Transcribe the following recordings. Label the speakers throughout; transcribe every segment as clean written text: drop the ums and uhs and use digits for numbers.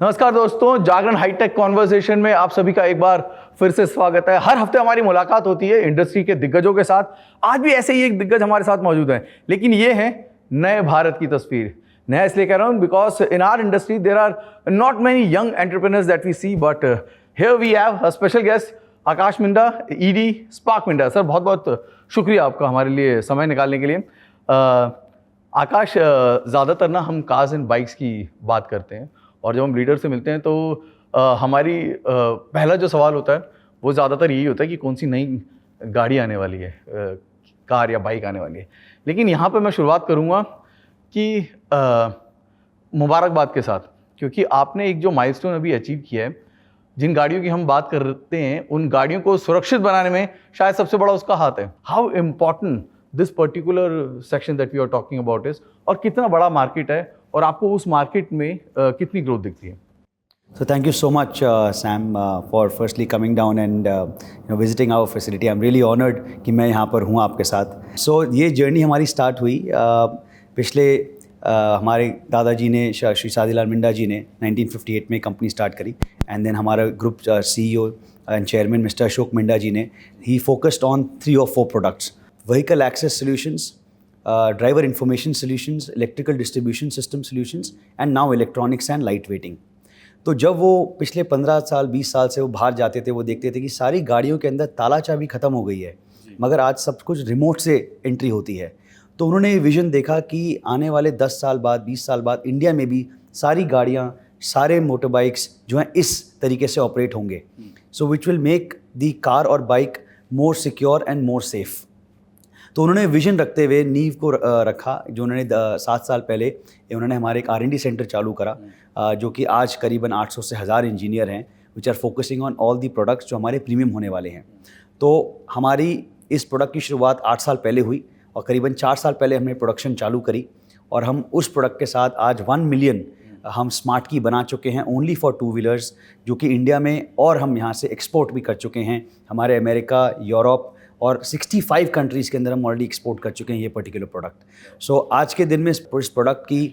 Speaker 1: नमस्कार दोस्तों, जागरण hi tech conversation में आप सभी का एक बार फिर से स्वागत है। हर हफ्ते हमारी मुलाकात होती है इंडस्ट्री के दिग्गजों के साथ। आज भी ऐसे ही एक दिग्गज हमारे साथ मौजूद हैं, लेकिन ये है नए भारत की तस्वीर। नया इसलिए कह रहा हूं because in our industry there are not many young entrepreneurs that we see, but here we have a special guest Akash Minda, ED Spark Minda. Sir, बहुत बहुत शुक्रिया आपका हमारे लिए समय निकालने के लिए। आकाश, ज़्यादातर ना हम कार्स एंड बाइक्स की बात करते हैं और जब हम लीडर से मिलते हैं तो हमारी पहला जो सवाल होता है वो ज़्यादातर यही होता है कि कौन सी नई गाड़ी आने वाली है, कार या बाइक आने वाली है। लेकिन यहाँ पे मैं शुरुआत करूँगा कि मुबारकबाद के साथ, क्योंकि आपने एक जो माइलस्टोन अभी अचीव किया है। जिन गाड़ियों की हम बात करते हैं उन गाड़ियों को सुरक्षित बनाने में शायद सबसे बड़ा उसका हाथ है। How important this particular section that we are talking about is, और कितना बड़ा मार्केट है और आपको उस मार्केट में कितनी ग्रोथ दिखती है?
Speaker 2: So thank you so much, Sam, for firstly coming down and visiting our facility. I'm really honored कि मैं यहाँ पर हूँ आपके साथ. So ये जर्नी हमारी स्टार्ट हुई पिछले हमारे दादाजी ने, श्री शादीलाल मिंडा जी ने 1958 में कंपनी स्टार्ट करी, एंड देन हमारा group CEO and chairman mister Ashok Minda ji ने ही focused on 3 or 4 products: vehicle access solutions, driver information solutions, electrical distribution system solutions, and now electronics and light weighting. तो जब वो पिछले 15 साल 20 साल से वो बाहर जाते थे, वो देखते थे कि सारी गाड़ियों के अंदर ताला चाबी ख़त्म हो गई है, मगर आज सब कुछ रिमोट से एंट्री होती है. तो उन्होंने ये विज़न देखा कि आने वाले 10 साल बाद, 20 साल बाद इंडिया में भी सारी गाड़ियाँ, सारे मोटर बाइक्स जो हैं इस तरीके से ऑपरेट होंगे. So which will make the car और bike more secure and more safe. तो उन्होंने विजन रखते हुए नींव को रखा, जो उन्होंने 7 साल पहले उन्होंने हमारे एक R&D सेंटर चालू करा, जो कि आज करीबन 800 से 1000 इंजीनियर हैं, which are focusing on all the products जो हमारे प्रीमियम होने वाले हैं. तो हमारी इस प्रोडक्ट की शुरुआत 8 साल पहले हुई और करीबन 4 साल पहले हमने प्रोडक्शन चालू करी, और हम उस प्रोडक्ट के साथ आज 1 मिलियन हम स्मार्ट की बना चुके हैं ओनली फॉर 2 व्हीलर्स, जो कि इंडिया में, और हम यहाँ से एक्सपोर्ट भी कर चुके हैं हमारे अमेरिका, यूरोप और 65 कंट्रीज़ के अंदर हम ऑलरेडी एक्सपोर्ट कर चुके हैं ये पर्टिकुलर प्रोडक्ट. सो आज के दिन में इस प्रोडक्ट की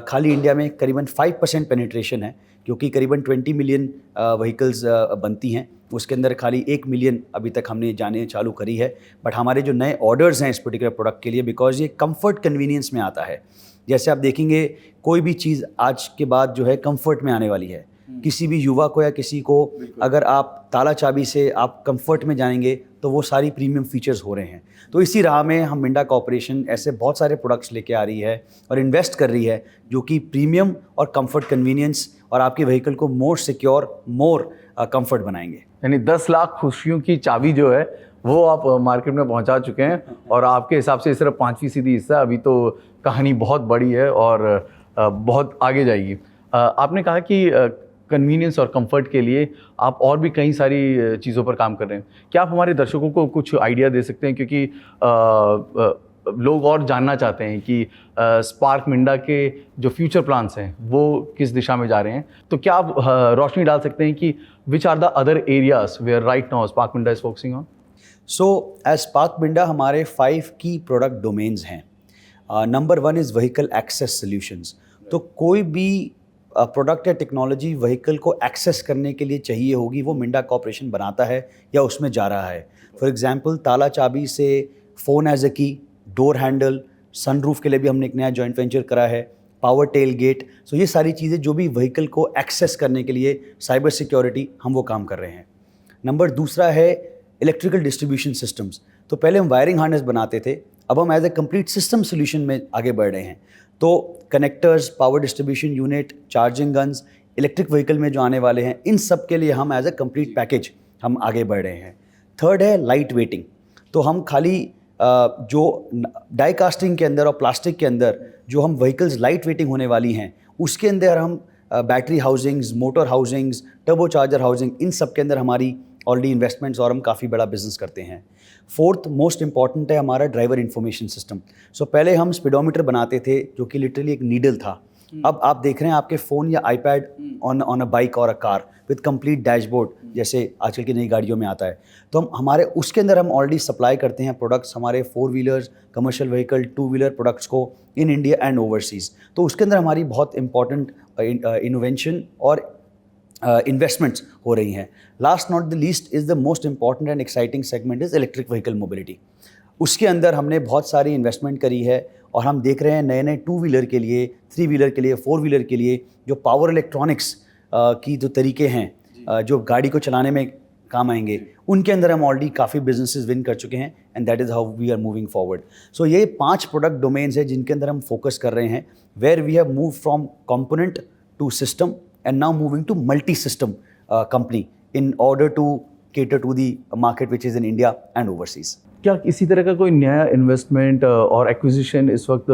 Speaker 2: खाली इंडिया में करीबन 5% पेनिट्रेशन है, क्योंकि करीबन 20 मिलियन व्हीकल्स बनती हैं, उसके अंदर खाली 1 मिलियन अभी तक हमने जाने चालू करी है. बट हमारे जो नए ऑर्डर्स हैं इस पर्टिकुलर प्रोडक्ट के लिए, बिकॉज ये कंफर्ट कन्वीनियंस में आता है. जैसे आप देखेंगे कोई भी चीज़ आज के बाद जो है कंफर्ट में आने वाली है. किसी भी युवा को या किसी को अगर आप ताला चाबी से आप कंफर्ट में जाएंगे तो वो सारी प्रीमियम फीचर्स हो रहे हैं. तो इसी राह में हम मिंडा कॉर्पोरेशन ऐसे बहुत सारे प्रोडक्ट्स लेके आ रही है और इन्वेस्ट कर रही है, जो कि प्रीमियम और कंफर्ट कन्वीनियंस और आपके व्हीकल को मोर सिक्योर, मोर कंफर्ट बनाएंगे.
Speaker 1: यानी 10 लाख खुशियों की चाबी जो है वो आप मार्केट में पहुंचा चुके हैं, और आपके हिसाब से सिर्फ 5% हिस्सा, अभी तो कहानी बहुत बड़ी है और बहुत आगे जाएगी. आपने कहा कि कन्वीनियंस और कंफर्ट के लिए आप और भी कई सारी चीज़ों पर काम कर रहे हैं. क्या आप हमारे दर्शकों को कुछ आइडिया दे सकते हैं, क्योंकि लोग और जानना चाहते हैं कि स्पार्क मिंडा के जो फ्यूचर प्लान्स हैं वो किस दिशा में जा रहे हैं. तो क्या आप रोशनी डाल सकते हैं कि which are the other areas where right now Spark Minda is focusing on?
Speaker 2: So as Spark Minda हमारे 5 की प्रोडक्ट डोमेन्स हैं. Number 1 is vehicle access solutions. तो कोई भी प्रोडक्ट या टेक्नोलॉजी व्हीकल को एक्सेस करने के लिए चाहिए होगी, वो मिंडा कॉर्पोरेशन बनाता है या उसमें जा रहा है. फॉर एग्जांपल ताला चाबी से फ़ोन एज अ की, डोर हैंडल, सनरूफ के लिए भी हमने एक नया जॉइंट वेंचर करा है, पावर टेल गेट. सो ये सारी चीज़ें जो भी व्हीकल को एक्सेस करने के लिए, साइबर सिक्योरिटी, हम वो काम कर रहे हैं. नंबर 2 है इलेक्ट्रिकल डिस्ट्रीब्यूशन सिस्टम्स. तो पहले हम वायरिंग हार्नेस बनाते थे, अब हम as a complete system solution में आगे बढ़ रहे हैं. तो connectors, power distribution unit, charging guns, electric vehicle में जो आने वाले हैं, इन सब के लिए हम एज ए कंप्लीट पैकेज हम आगे बढ़ रहे हैं. 3 है लाइट वेटिंग. तो हम खाली जो डाई कास्टिंग के अंदर और प्लास्टिक के अंदर जो हम व्हीकल्स लाइट वेटिंग होने वाली हैं, उसके अंदर हम battery housings, motor housings, turbo charger housing, इन सब के अंदर हमारी ऑलरेडी इन्वेस्टमेंट्स और हम काफ़ी बड़ा बिजनेस करते हैं. 4th मोस्ट इंपॉर्टेंट है हमारा ड्राइवर इंफॉर्मेशन सिस्टम. सो पहले हम स्पीडोमीटर बनाते थे, जो कि लिटरली एक नीडल था. अब आप देख रहे हैं आपके फ़ोन या आईपैड ऑन अ बाइक और a car with complete dashboard, जैसे आजकल की नई गाड़ियों में आता है. तो हम हमारे उसके अंदर हम ऑलरेडी सप्लाई करते हैं प्रोडक्ट्स हमारे 4 wheelers, commercial vehicle, 2 wheeler products को इन इंडिया एंड ओवरसीज़. तो उसके अंदर हमारी बहुत इंपॉर्टेंट इनोवेशन और इन्वेस्टमेंट्स हो रही हैं. Last not the least is the most important and exciting segment is electric vehicle mobility. उसके अंदर हमने बहुत सारी इन्वेस्टमेंट करी है और हम देख रहे हैं नए नए 2 व्हीलर के लिए, 3 व्हीलर के लिए, 4 व्हीलर के लिए जो पावर इलेक्ट्रॉनिक्स की जो तरीके हैं जो गाड़ी को चलाने में काम आएंगे, उनके अंदर हम ऑलरेडी काफ़ी बिजनेसेस विन कर चुके हैं and that is how we are moving forward. So ये 5 प्रोडक्ट डोमेन्स हैं जिनके अंदर हम फोकस कर रहे हैं, where we have move from component to system and now moving to multi-system company in order to cater to the market which is in India and overseas.
Speaker 1: क्या इसी तरह का कोई नया इन्वेस्टमेंट और एक्विजिशन इस वक्त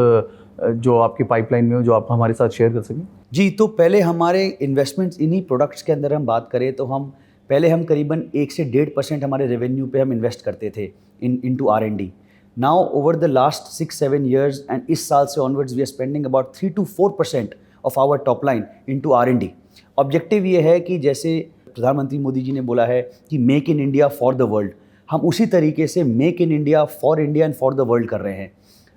Speaker 1: जो आपकी पाइपलाइन में हो जो आप हमारे साथ शेयर कर सकें?
Speaker 2: जी, तो पहले हमारे इन्वेस्टमेंट्स इन्हीं प्रोडक्ट्स के अंदर हम बात करें तो हम करीबन 1 से 1.5% हमारे रेवेन्यू पे हम इन्वेस्ट करते थे into R&D. Now over the last 6-7 years and इस साल से onwards we are spending about 3 to 4% of our top line into R&D. Objective ये है कि जैसे प्रधानमंत्री मोदी जी ने बोला है कि make in India for the world, हम उसी तरीके से make in India for India and for the world कर रहे हैं.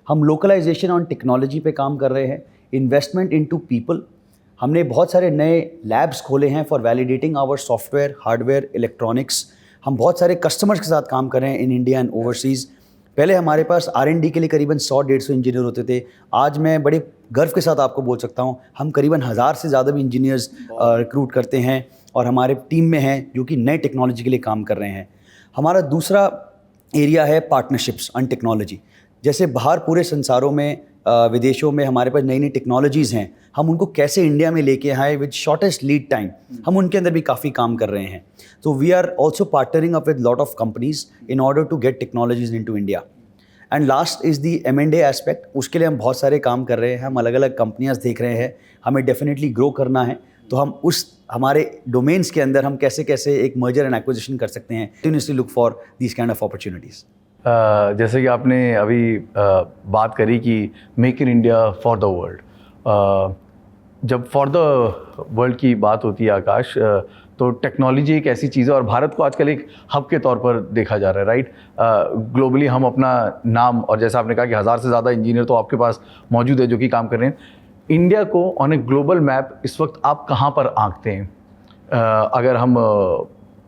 Speaker 2: हम लोकलाइजेशन ऑन टेक्नोलॉजी पे काम कर रहे हैं, इन्वेस्टमेंट इनटू पीपल. हमने बहुत सारे नए लैब्स खोले हैं for validating our software, hardware, electronics. हम बहुत सारे कस्टमर्स के साथ काम कर रहे हैं इन इंडिया एंड ओवरसीज़. पहले हमारे पास R&D के लिए करीबन 100-150 इंजीनियर होते थे. आज मैं बड़े गर्व के साथ आपको बोल सकता हूँ हम करीबन 1000 से ज़्यादा भी इंजीनियर्स रिक्रूट करते हैं और हमारे टीम में हैं जो कि नए टेक्नोलॉजी के लिए काम कर रहे हैं. हमारा दूसरा एरिया है पार्टनरशिप्स ऑन टेक्नोलॉजी. जैसे बाहर पूरे संसारों में विदेशों में हमारे पास नई नई टेक्नोलॉजीज़ हैं, हम उनको कैसे इंडिया में लेके आए विद शॉर्टेस्ट लीड टाइम, हम उनके अंदर भी काफ़ी काम कर रहे हैं. तो we are also partnering up with lot of companies in order to get technologies into India. And last is the M&A aspect. उसके लिए हम बहुत सारे काम कर रहे हैं, हम अलग अलग कंपनियाँ देख रहे हैं, हमें डेफिनेटली ग्रो करना है. तो हम उस हमारे डोमेन्स के अंदर हम कैसे कैसे एक मर्जर एंड एक्विजिशन कर सकते हैं, continuously look for these kind of opportunities.
Speaker 1: जैसे कि आपने अभी बात करी कि make in India for the world. जब फॉर द वर्ल्ड की बात होती है आकाश, तो टेक्नोलॉजी एक ऐसी चीज़ है और भारत को आजकल एक हब के तौर पर देखा जा रहा है, राइट. ग्लोबली हम अपना नाम, और जैसा आपने कहा कि 1000 से ज़्यादा इंजीनियर तो आपके पास मौजूद है जो कि काम कर रहे हैं. इंडिया को ऑन ए ग्लोबल मैप इस वक्त आप कहाँ पर आंकते हैं? अगर हम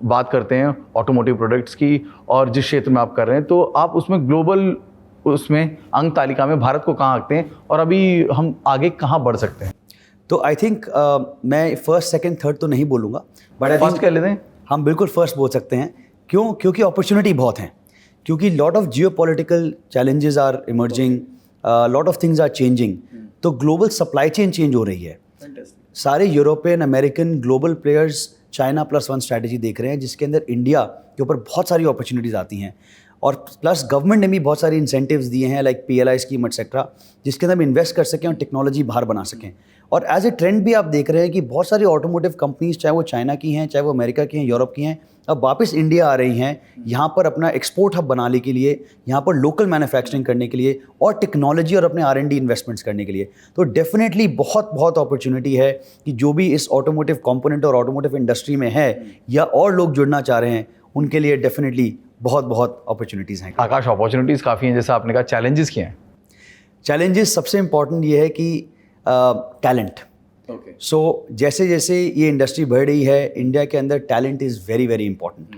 Speaker 1: बात करते हैं ऑटोमोटिव प्रोडक्ट्स की और जिस क्षेत्र में आप कर रहे हैं, तो आप उसमें ग्लोबल उसमें अंक तालिका में भारत को कहाँ आंकते हैं और अभी हम आगे कहाँ बढ़ सकते हैं?
Speaker 2: तो आई थिंक मैं फर्स्ट, सेकंड, थर्ड तो नहीं बोलूँगा, बट आई
Speaker 1: फर्स्ट कह लेते हैं.
Speaker 2: हम बिल्कुल फर्स्ट बोल सकते हैं. क्यों? क्योंकि अपॉर्चुनिटी बहुत हैं, क्योंकि lot of geopolitical challenges are emerging, lot of things are changing. तो ग्लोबल सप्लाई चेन चेंज हो रही है. सारे European, American, global players China +1 strategy देख रहे हैं जिसके अंदर इंडिया के ऊपर बहुत सारी अपॉर्चुनिटीज़ आती हैं. और प्लस गवर्नमेंट ने भी बहुत सारी इंसेंटिव्स दिए हैं लाइक PLI स्कीम एक्सेट्रा, जिसके अंदर हम इन्वेस्ट कर सकें और टेक्नोलॉजी बाहर बना सकें. और एज ए ट्रेंड भी आप देख रहे हैं कि बहुत सारी ऑटोमोटिव कंपनीज, चाहे वो चाइना की हैं, चाहे वो अमेरिका की हैं, यूरोप की हैं, अब वापस इंडिया आ रही हैं यहाँ पर अपना एक्सपोर्ट हब बनाने के लिए, यहाँ पर लोकल मैन्युफैक्चरिंग करने के लिए और टेक्नोलॉजी और अपने R&D इन्वेस्टमेंट्स करने के लिए. तो डेफिनेटली बहुत बहुत अपॉर्चुनिटी है कि जो भी इस ऑटोमोटिव कंपोनेंट और ऑटोमोटिव इंडस्ट्री में है या और लोग जुड़ना चाह रहे हैं, उनके लिए डेफिनेटली बहुत बहुत अपॉर्चुनिटीज़ हैं.
Speaker 1: आकाश, अपॉर्चुनिटीज़ काफ़ी हैं, जैसे आपने कहा. चैलेंजेस क्या हैं?
Speaker 2: चैलेंजेस सबसे इम्पॉर्टेंट ये है कि टैलेंट. सो जैसे जैसे ये इंडस्ट्री बढ़ रही है, इंडिया के अंदर talent is very very important.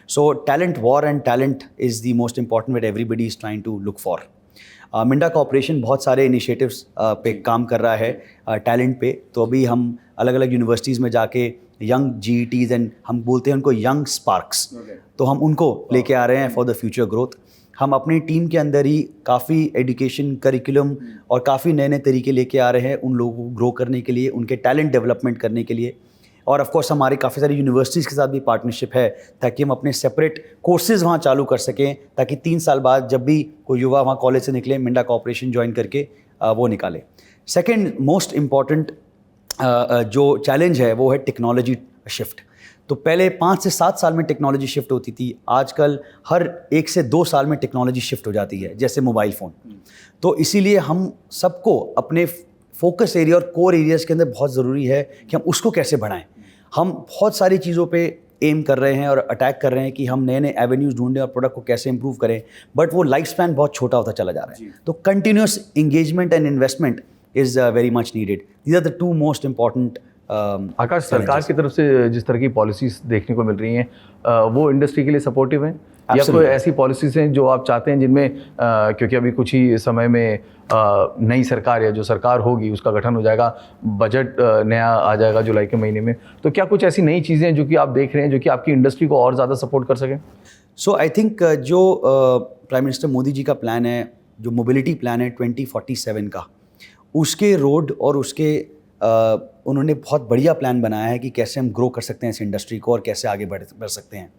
Speaker 2: So talent war and talent is the most important what everybody is trying to look for. Minda corporation बहुत सारे इनिशिएटिव्स पे काम कर रहा है टैलेंट पे. तो अभी हम अलग अलग यूनिवर्सिटीज़ में जाके यंग GETs एंड हम बोलते हैं उनको यंग स्पार्क्स, तो हम उनको लेके आ रहे हैं फॉर द फ्यूचर ग्रोथ. हम अपनी टीम के अंदर ही काफ़ी एजुकेशन करिकुलम और काफ़ी नए नए तरीके लेके आ रहे हैं उन लोगों को ग्रो करने के लिए, उनके टैलेंट डेवलपमेंट करने के लिए. और ऑफ कोर्स हमारी काफ़ी सारी यूनिवर्सिटीज़ के साथ भी पार्टनरशिप है ताकि हम अपने सेपरेट कोर्सेज़ वहाँ चालू कर सकें, ताकि 3 साल बाद जब भी कोई युवा वहाँ कॉलेज से निकले, मिंडा कॉर्पोरेशन ज्वाइन करके वो निकाले. सेकेंड मोस्ट इम्पॉर्टेंट जो चैलेंज है वो है टेक्नोलॉजी शिफ्ट. तो पहले 5 से 7 साल में टेक्नोलॉजी शिफ्ट होती थी, आजकल हर 1 से 2 साल में टेक्नोलॉजी शिफ्ट हो जाती है, जैसे मोबाइल फ़ोन. तो इसीलिए हम सबको अपने फोकस एरिया और कोर एरियाज़ के अंदर बहुत ज़रूरी है कि हम उसको कैसे बढ़ाएं. हम बहुत सारी चीज़ों पे एम कर रहे हैं और अटैक कर रहे हैं कि हम नए नए एवेन्यूज़ ढूंढें और प्रोडक्ट को कैसे इंप्रूव करें, बट वो लाइफ स्पैन बहुत छोटा होता चला जा रहा है. तो continuous engagement and investment is very much needed. These are the two most important
Speaker 1: आकाश, सरकार की तरफ से जिस तरह की पॉलिसीज देखने को मिल रही हैं वो इंडस्ट्री के लिए सपोर्टिव हैं या कोई ऐसी पॉलिसीज हैं जो आप चाहते हैं जिनमें क्योंकि अभी कुछ ही समय में नई सरकार या जो सरकार होगी उसका गठन हो जाएगा, बजट नया आ जाएगा जुलाई के महीने में, तो क्या कुछ ऐसी नई चीज़ें हैं जो कि आप देख रहे हैं जो कि आपकी इंडस्ट्री को और ज़्यादा सपोर्ट कर सकें?
Speaker 2: सो आई थिंक जो प्राइम मिनिस्टर मोदी जी का प्लान है, जो मोबिलिटी प्लान है 2047 का, उसके रोड और उसके उन्होंने बहुत बढ़िया प्लान बनाया है कि कैसे हम ग्रो कर सकते हैं इस इंडस्ट्री को और कैसे आगे बढ़ सकते हैं।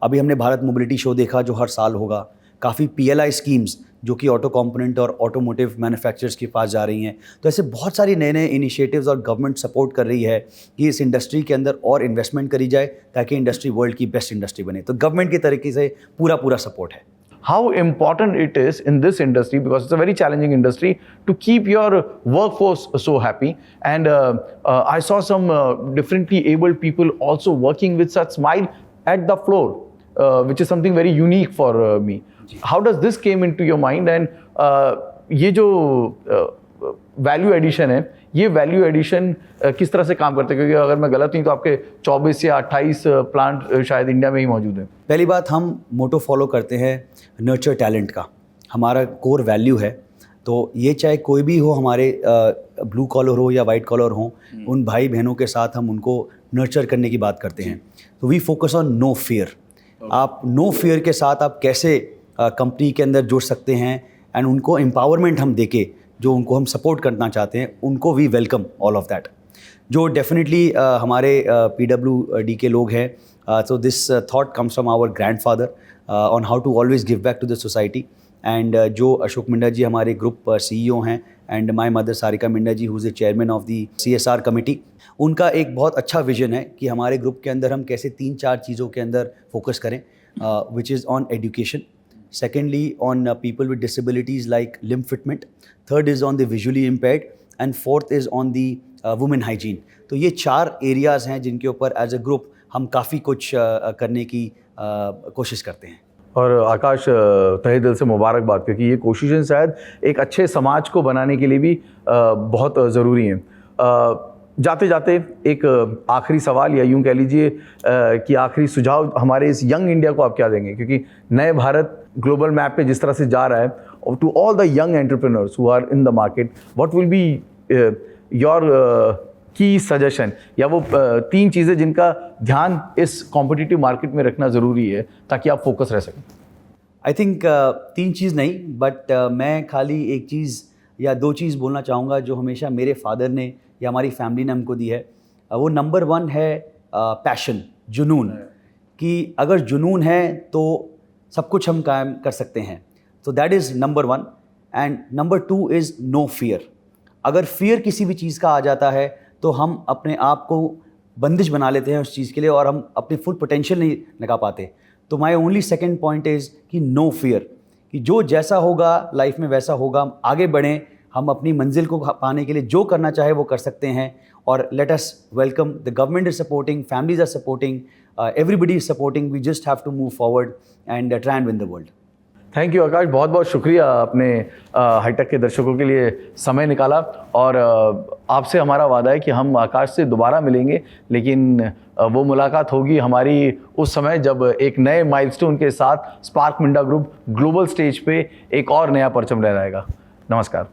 Speaker 2: अभी हमने भारत मोबिलिटी शो देखा जो हर साल होगा, काफ़ी PLI स्कीम्स जो कि ऑटो कंपोनेंट और ऑटोमोटिव मैन्युफैक्चरर्स के पास जा रही हैं। तो ऐसे बहुत सारी नए नए इनिशिएटिव्स और गवर्नमेंट सपोर्ट कर रही है कि इस इंडस्ट्री के अंदर और इन्वेस्टमेंट करी जाए ताकि इंडस्ट्री वर्ल्ड की बेस्ट इंडस्ट्री बने। तो गवर्नमेंट की तरीके से पूरा सपोर्ट है।
Speaker 1: How important it is in this industry, because it's a very challenging industry, to keep your workforce so happy. And I saw some differently abled people also working with such smile at the floor, which is something very unique for me. How does this came into your mind? And ये जो value addition है, ये value addition किस तरह से काम करते हैं? क्योंकि अगर मैं गलत नहीं तो आपके 24 या 28 प्लांट शायद इंडिया में ही मौजूद हैं।
Speaker 2: पहली बात, हम मोटो फॉलो करते हैं नर्चर टैलेंट का, हमारा कोर वैल्यू है। तो ये चाहे कोई भी हो, हमारे ब्लू कॉलर हो या वाइट कॉलर हो, उन भाई बहनों के साथ हम उनको नर्चर करने की बात करते हैं। तो we focus on no fear. आप नो फियर के साथ आप कैसे कंपनी के अंदर जुड़ सकते हैं एंड उनको एम्पावरमेंट हम देके जो उनको हम सपोर्ट करना चाहते हैं उनको we welcome all of that. जो डेफिनेटली हमारे PWD के लोग हैं, so this thought comes from our grandfather on how to always give back to the society. And जो अशोक मिंडा जी हमारे ग्रुप CEO हैं, and my mother Sarika Minda ji who is the chairman of the CSR committee, उनका एक बहुत अच्छा विजन है कि हमारे ग्रुप के अंदर हम कैसे 3-4 चीज़ों के अंदर फोकस करें, which is on education, secondly on people with disabilities like limb fitment, third is on the visually impaired, and fourth is on the women hygiene. तो ये 4 एरियाज़ हैं जिनके ऊपर एज अ ग्रुप हम काफ़ी कुछ करने की कोशिश करते हैं।
Speaker 1: और आकाश, तहे दिल से मुबारकबाद, क्योंकि ये कोशिशें शायद एक अच्छे समाज को बनाने के लिए भी बहुत ज़रूरी हैं। जाते जाते एक आखिरी सवाल, या यूँ कह लीजिए कि आखिरी सुझाव हमारे इस यंग इंडिया को आप क्या देंगे? क्योंकि नए भारत ग्लोबल मैप पे जिस तरह से जा रहा है, और to all the young entrepreneurs who are in the market, what will be your key suggestion, या वो 3 चीज़ें जिनका ध्यान इस कॉम्पिटिटिव मार्केट में रखना ज़रूरी है ताकि आप फोकस रह सकें?
Speaker 2: आई थिंक 3 चीज़ नहीं, बट मैं खाली एक चीज़ या 2 चीज़ बोलना चाहूँगा जो हमेशा मेरे फादर ने या हमारी फैमिली ने हमको दी है। वो नंबर 1 है पैशन, जुनून, कि अगर जुनून है तो सब कुछ हम कायम कर सकते हैं। तो that is number 1। And number 2 is no fear. अगर फियर किसी भी चीज़ का आ जाता है तो हम अपने आप को बंदिश बना लेते हैं उस चीज़ के लिए, और हम अपनी फुल पोटेंशियल नहीं लगा पाते। तो my only second point is कि नो फियर, कि जो जैसा होगा लाइफ में वैसा होगा, हम आगे बढ़ें, हम अपनी मंजिल को पाने के लिए जो करना चाहे वो कर सकते हैं। और let us welcome, the government is supporting, families are supporting, everybody is supporting, we just have to move forward and try and win the world.
Speaker 1: Thank you Akash, बहुत बहुत शुक्रिया अपने हाईटेक के दर्शकों के लिए समय निकाला। और आपसे हमारा वादा है कि हम आकाश से दोबारा मिलेंगे, लेकिन वो मुलाकात होगी हमारी उस समय जब एक नए माइलस्टोन के साथ spark Minda group global stage पे एक और नया परचम लहराएगा। नमस्कार।